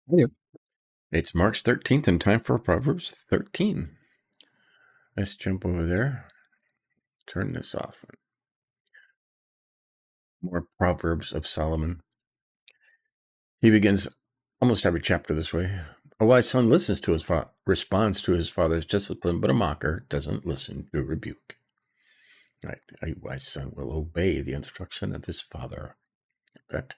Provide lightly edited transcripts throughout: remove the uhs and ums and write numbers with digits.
Yeah. It's March 13th and time for Proverbs 13. Let's jump over there. Turn this off. More Proverbs of Solomon. He begins almost every chapter this way. A wise son listens to his responds to his father's discipline, but a mocker doesn't listen to rebuke. Right? A wise son will obey the instruction of his father. That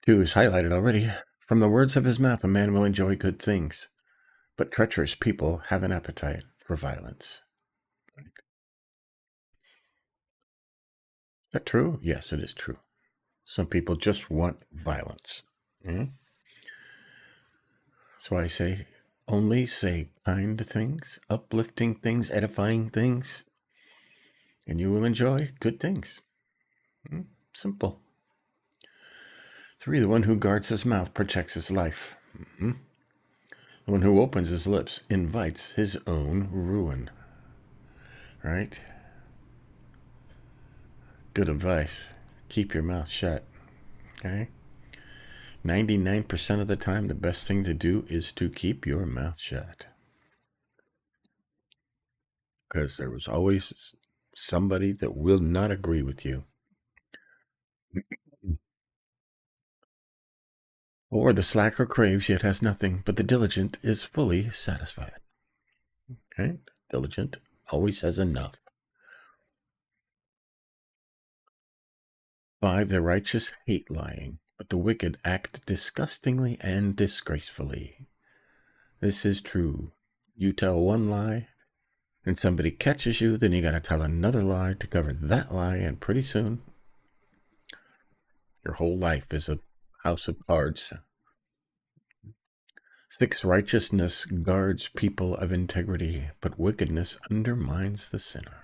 2 is highlighted already. From the words of his mouth, a man will enjoy good things, but treacherous people have an appetite for violence. Right? Is that true? Yes, it is true. Some people just want violence. So I say, only say kind things, uplifting things, edifying things, and you will enjoy good things. Simple. 3, the one who guards his mouth protects his life. The one who opens his lips invites his own ruin. Right? Good advice. Keep your mouth shut. Okay? 99% of the time, the best thing to do is to keep your mouth shut. Because there was always somebody that will not agree with you. Or the slacker craves yet has nothing, but the diligent is fully satisfied. Okay? Diligent always has enough. 5, the righteous hate lying, but the wicked act disgustingly and disgracefully. This is true. You tell one lie, and somebody catches you, then you got to tell another lie to cover that lie, and pretty soon, your whole life is a house of cards. 6, righteousness guards people of integrity, but wickedness undermines the sinner.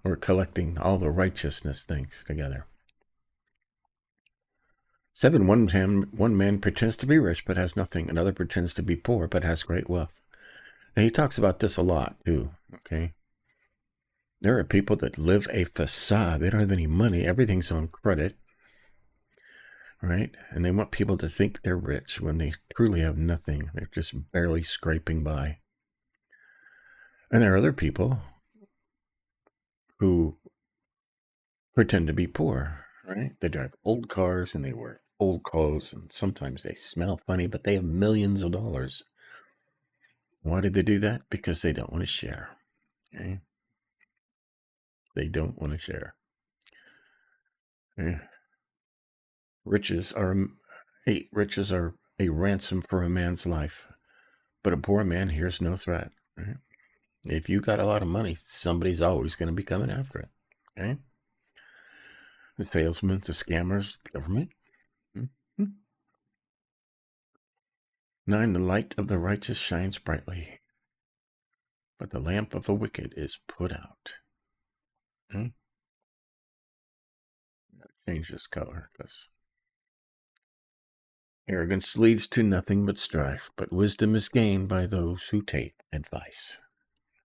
We're collecting all the righteousness things together. 7, one man pretends to be rich but has nothing. Another pretends to be poor but has great wealth. And he talks about this a lot too, okay? There are people that live a facade. They don't have any money. Everything's on credit, right? And they want people to think they're rich when they truly have nothing. They're just barely scraping by. And there are other people who pretend to be poor, right? They drive old cars and they wear old clothes, and sometimes they smell funny, but they have millions of dollars. Why did they do that? Because they don't want to share. Okay? They don't want to share. Okay? Riches are a ransom for a man's life, but a poor man hears no threat. Right? If you got a lot of money, somebody's always going to be coming after it. Okay? The salesmen, the scammers, the government. 9, the light of the righteous shines brightly, but the lamp of the wicked is put out. Change this color because arrogance leads to nothing but strife, but wisdom is gained by those who take advice.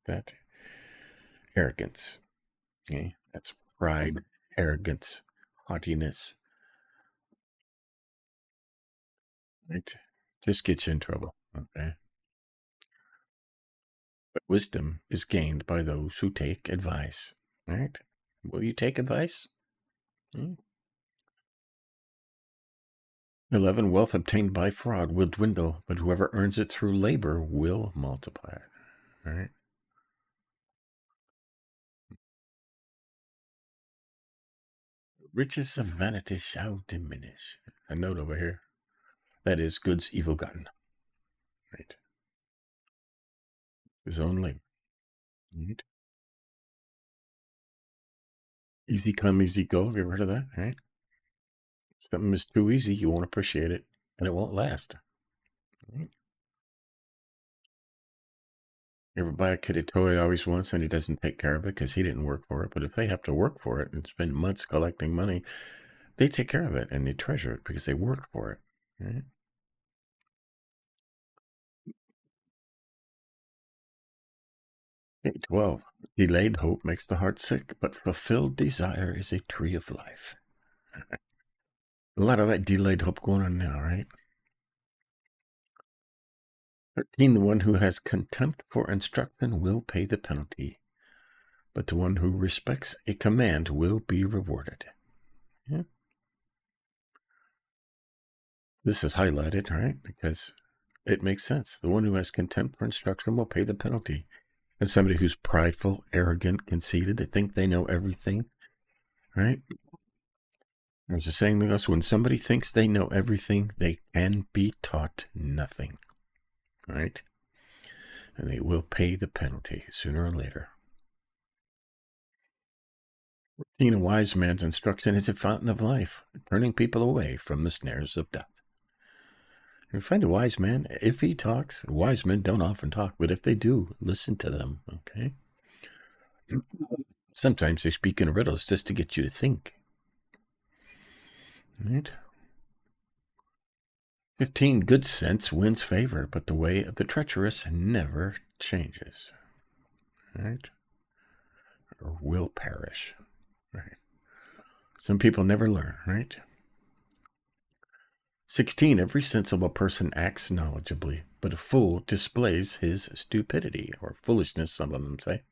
That arrogance, okay? That's pride, arrogance, haughtiness. Right? Just gets you in trouble, okay? But wisdom is gained by those who take advice, right? Will you take advice? 11, wealth obtained by fraud will dwindle, but whoever earns it through labor will multiply it, right? Riches of vanity shall diminish. A note over here. That is goods evil gotten. Right. His own labor. Right. Easy come, easy go. Have you ever heard of that? Right. Something is too easy, you won't appreciate it, and it won't last. Right. You ever buy a kid a toy he always wants and he doesn't take care of it because he didn't work for it? But if they have to work for it and spend months collecting money, they take care of it and they treasure it because they worked for it. Right? Okay, 12. Delayed hope makes the heart sick, but fulfilled desire is a tree of life. A lot of that delayed hope going on now, right? 13, the one who has contempt for instruction will pay the penalty, but the one who respects a command will be rewarded. Yeah. This is highlighted, right? Because it makes sense. The one who has contempt for instruction will pay the penalty. And somebody who's prideful, arrogant, conceited, they think they know everything, right? There's a saying that goes, when somebody thinks they know everything, they can be taught nothing, right? And they will pay the penalty sooner or later. A wise man's instruction is a fountain of life, turning people away from the snares of death. You find a wise man, if he talks, wise men don't often talk, but if they do, listen to them, okay? Sometimes they speak in riddles just to get you to think. Right? 15, good sense wins favor, but the way of the treacherous never changes. Right? Or will perish. Right? Some people never learn, right? 16, every sensible person acts knowledgeably, but a fool displays his stupidity, or foolishness, some of them say.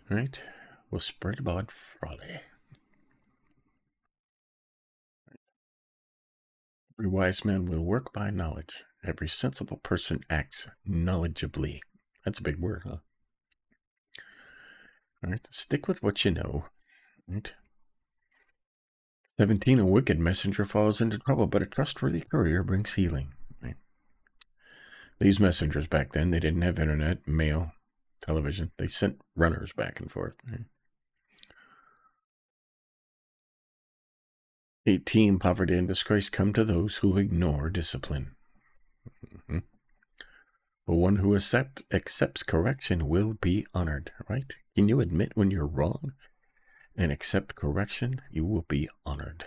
Right? Will spread about folly. Every wise man will work by knowledge. Every sensible person acts knowledgeably. That's a big word, huh? All right, stick with what you know. Right? 17, a wicked messenger falls into trouble, but a trustworthy courier brings healing. Right? These messengers back then, they didn't have internet, mail, television. They sent runners back and forth. Right? 18, poverty and disgrace come to those who ignore discipline. Mm-hmm. But one who accepts correction will be honored, right? Can you admit when you're wrong and accept correction? You will be honored.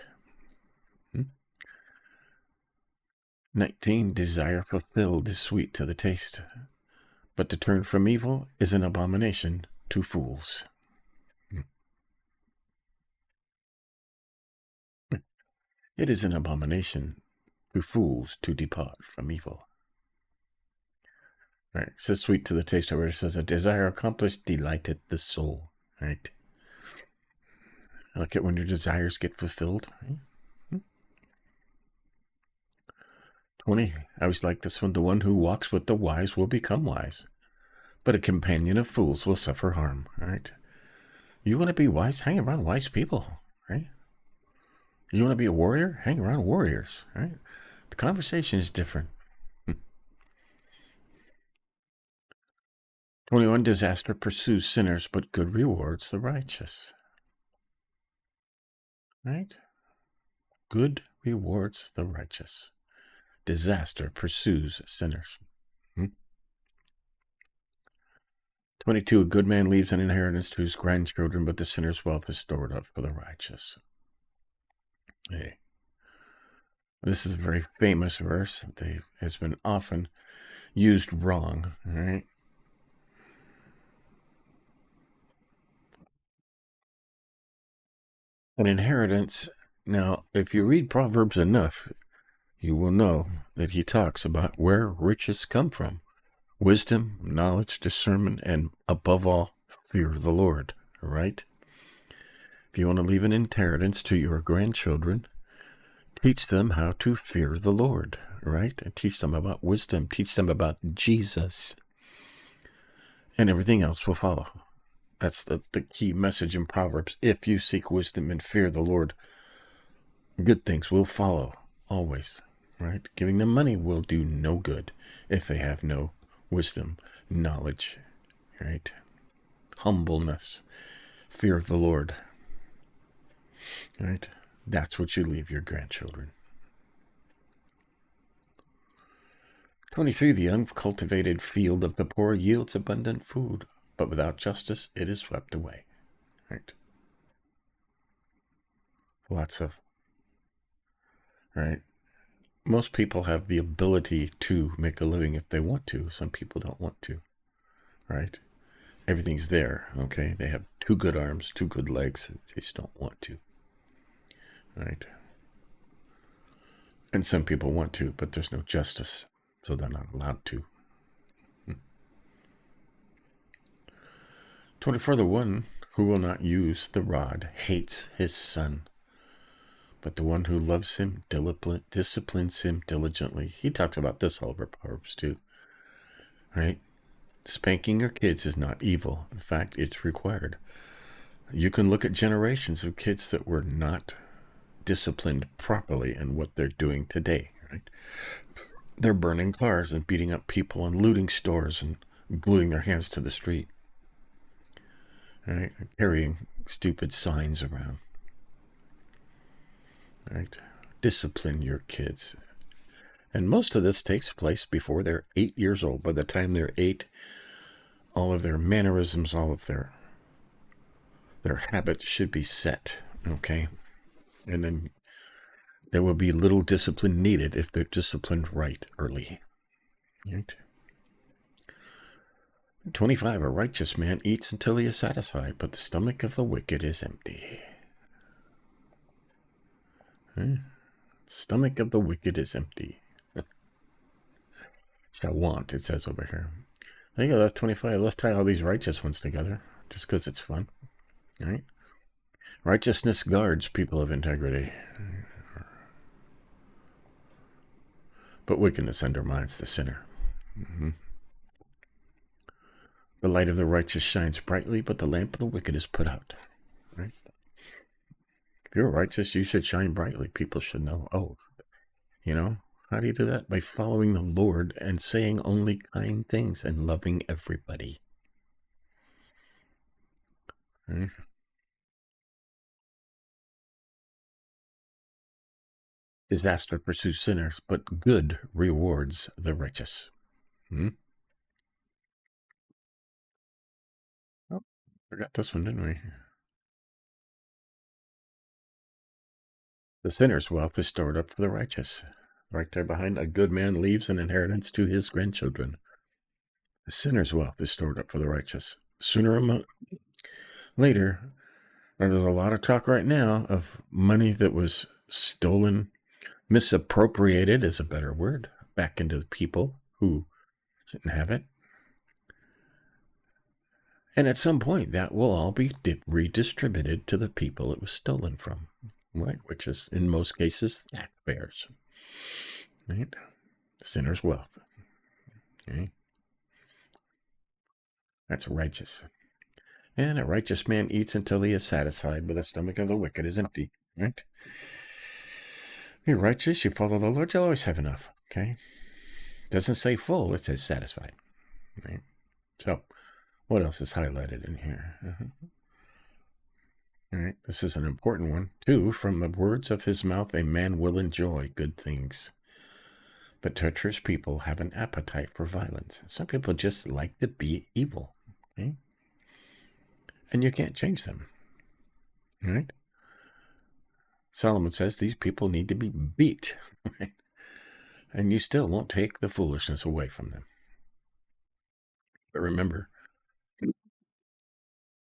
19, desire fulfilled is sweet to the taste, but to turn from evil is an abomination to fools. It is an abomination to fools to depart from evil. Right? It says sweet to the taste, where it says a desire accomplished delighteth the soul. Right? I like it when your desires get fulfilled. Right? 20, I always like this one. The one who walks with the wise will become wise, but a companion of fools will suffer harm. Right? You want to be wise? Hang around wise people. Right? You want to be a warrior? Hang around warriors. Right? The conversation is different. 21, disaster pursues sinners, but good rewards the righteous. Right? Good rewards the righteous. Disaster pursues sinners. 22, a good man leaves an inheritance to his grandchildren, but the sinner's wealth is stored up for the righteous. Hey. This is a very famous verse that has been often used wrong, right? An inheritance. Now, if you read Proverbs enough, you will know that he talks about where riches come from. Wisdom, knowledge, discernment, and above all, fear of the Lord, right? If you want to leave an inheritance to your grandchildren, teach them how to fear the Lord, right? And teach them about wisdom, teach them about Jesus, and everything else will follow. That's the key message in Proverbs. If you seek wisdom and fear the Lord, good things will follow, always, right? Giving them money will do no good if they have no wisdom, knowledge, right? Humbleness, fear of the Lord, right? That's what you leave your grandchildren. 23, the uncultivated field of the poor yields abundant food, but without justice, it is swept away. Right? Lots of, right? Most people have the ability to make a living if they want to. Some people don't want to, right? Everything's there, okay? They have 2 good arms, 2 good legs. They just don't want to, right? And some people want to, but there's no justice, so they're not allowed to. 24, the one who will not use the rod hates his son, but the one who loves him disciplines him diligently. He talks about this all over Proverbs too, right? Spanking your kids is not evil. In fact, it's required. You can look at generations of kids that were not disciplined properly and what they're doing today, right? They're burning cars and beating up people and looting stores and gluing their hands to the street, right? Carrying stupid signs around, right? Discipline your kids. And most of this takes place before they're 8 years old. By the time they're 8, all of their mannerisms, all of their habits should be set, okay? And then there will be little discipline needed if they're disciplined right early. Right? 25, a righteous man eats until he is satisfied, but the stomach of the wicked is empty. Stomach of the wicked is empty. Shall want, it says over here. There you go, that's 25. Let's tie all these righteous ones together, just because it's fun. All right? Righteousness guards people of integrity, but wickedness undermines the sinner. The light of the righteous shines brightly, but the lamp of the wicked is put out. Right? If you're righteous, you should shine brightly. People should know, how do you do that? By following the Lord and saying only kind things and loving everybody. Right? Disaster pursues sinners, but good rewards the righteous. Oh, forgot this one, didn't we? The sinner's wealth is stored up for the righteous. Right there behind, a good man leaves an inheritance to his grandchildren. The sinner's wealth is stored up for the righteous. Sooner or later, there's a lot of talk right now of money that was stolen, misappropriated is a better word, back into the people who shouldn't have it. And at some point, that will all be redistributed to the people it was stolen from, right? Which is, in most cases, taxpayers, right? Sinner's wealth, okay? That's righteous. And a righteous man eats until he is satisfied, but the stomach of the wicked is empty, right? You're righteous, you follow the Lord, you'll always have enough, okay? It doesn't say full, it says satisfied, right? So, what else is highlighted in here? All right, this is an important one, too. From the words of his mouth, a man will enjoy good things, but treacherous people have an appetite for violence. Some people just like to be evil, okay? And you can't change them, all right? Solomon says these people need to be beat, right? And you still won't take the foolishness away from them. But remember,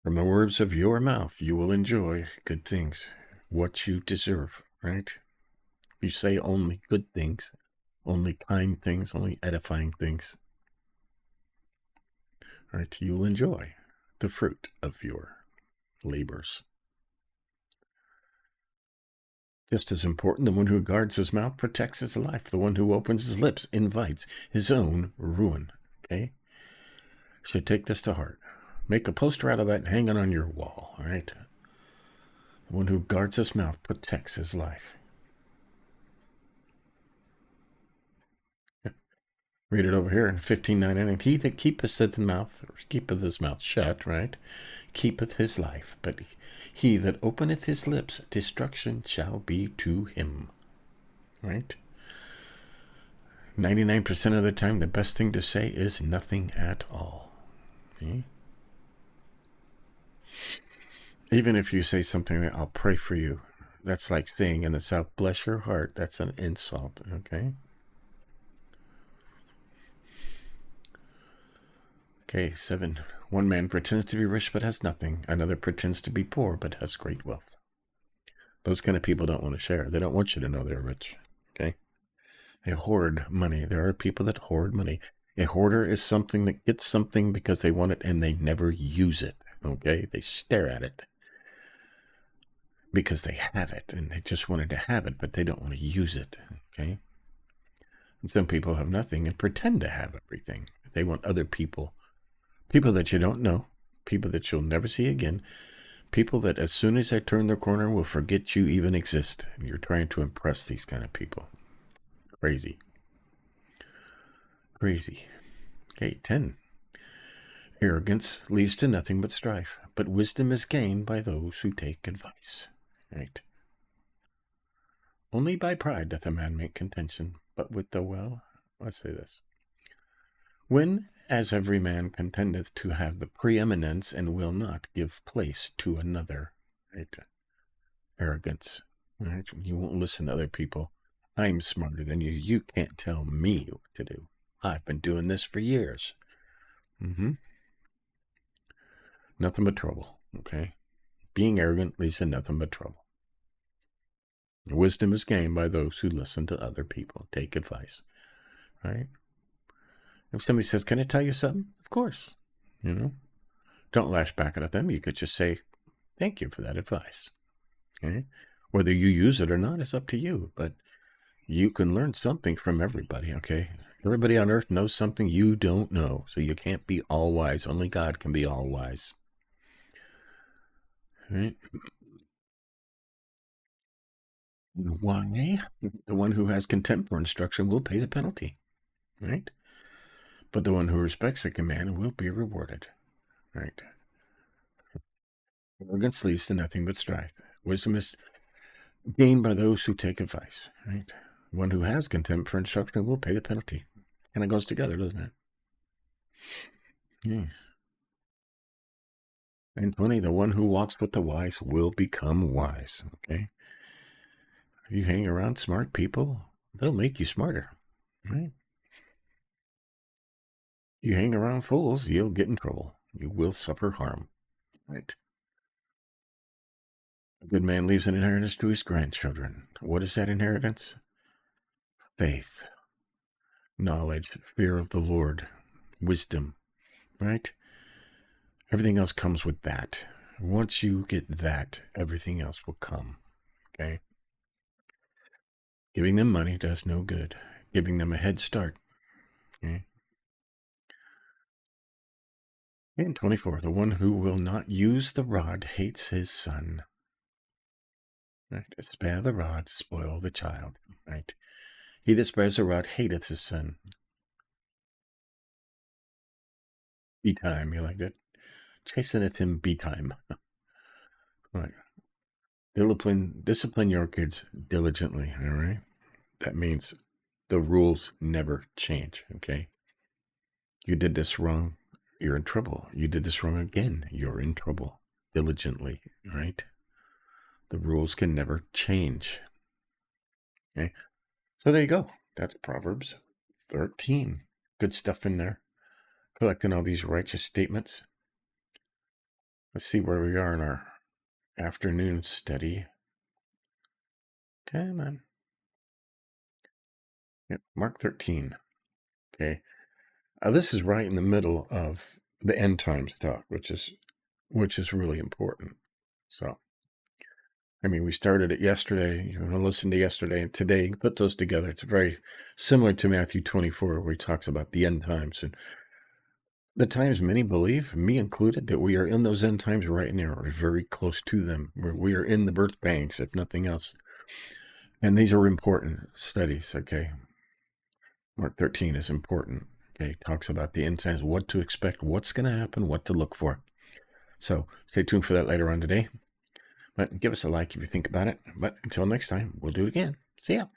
from the words of your mouth, you will enjoy good things, what you deserve, right? You say only good things, only kind things, only edifying things, right? You will enjoy the fruit of your labors. Just as important, the one who guards his mouth protects his life. The one who opens his lips invites his own ruin, okay? You should take this to heart. Make a poster out of that and hang it on your wall, all right? The one who guards his mouth protects his life. Read it over here in 15:9. And he that keepeth his mouth shut, right, keepeth his life. But he that openeth his lips, destruction shall be to him, right? 99% of the time, the best thing to say is nothing at all. Okay? Even if you say something like, I'll pray for you, that's like saying in the South, bless your heart. That's an insult, okay? Okay, 7. One man pretends to be rich but has nothing. Another pretends to be poor but has great wealth. Those kind of people don't want to share. They don't want you to know they're rich, okay? They hoard money. There are people that hoard money. A hoarder is something that gets something because they want it and they never use it. Okay? They stare at it because they have it and they just wanted to have it, but they don't want to use it. Okay? And some people have nothing and pretend to have everything. They want other people that you don't know, people that you'll never see again, people that as soon as they turn their corner will forget you even exist. And you're trying to impress these kind of people. Crazy. Okay, 10. Arrogance leads to nothing but strife, but wisdom is gained by those who take advice. Right? Only by pride doth a man make contention, but with the well, let's say this. When, as every man contendeth to have the preeminence and will not give place to another. Right? Arrogance. Right? You won't listen to other people. I'm smarter than you. You can't tell me what to do. I've been doing this for years. Nothing but trouble, okay? Being arrogant leads to nothing but trouble. Wisdom is gained by those who listen to other people, take advice, right? If somebody says, can I tell you something? Of course, Don't lash back at them. You could just say, thank you for that advice, okay? Whether you use it or not is up to you, but you can learn something from everybody, okay? Everybody on earth knows something you don't know, so you can't be all wise. Only God can be all wise. Right? Why? The one who has contempt for instruction will pay the penalty, right? But the one who respects the command will be rewarded, right? Arrogance leads to nothing but strife. Wisdom is gained by those who take advice, right? One who has contempt for instruction will pay the penalty. And it goes together, doesn't it? Yeah. And 20, the one who walks with the wise will become wise, okay? If you hang around smart people, they'll make you smarter, right? You hang around fools, you'll get in trouble. You will suffer harm, right? A good man leaves an inheritance to his grandchildren. What is that inheritance? Faith, knowledge, fear of the Lord, wisdom, right? Everything else comes with that. Once you get that, everything else will come, okay? Giving them money does no good. Giving them a head start, okay? And 24, the one who will not use the rod hates his son. Right? Spare the rod, spoil the child, right? He that spares the rod hateth his son. Betime, you like that? Chasteneth him betime. Right. Discipline your kids diligently, all right? That means the rules never change, okay? You did this wrong, you're in trouble. You did this wrong again, you're in trouble. Diligently, right? The rules can never change. Okay? So there you go. That's Proverbs 13. Good stuff in there. Collecting all these righteous statements. Let's see where we are in our afternoon study. Come on. Yep, Mark 13. Okay. This is right in the middle of the end times talk, which is really important. So, we started it yesterday. You want to listen to yesterday and today, put those together. It's very similar to Matthew 24, where he talks about the end times. And the times many believe, me included, that we are in those end times right now, or very close to them, where we are in the birth pangs, if nothing else. And these are important studies, okay? Mark 13 is important. Okay, talks about the end times, what to expect, what's going to happen, what to look for. So stay tuned for that later on today. But give us a like if you think about it. But until next time, we'll do it again. See ya.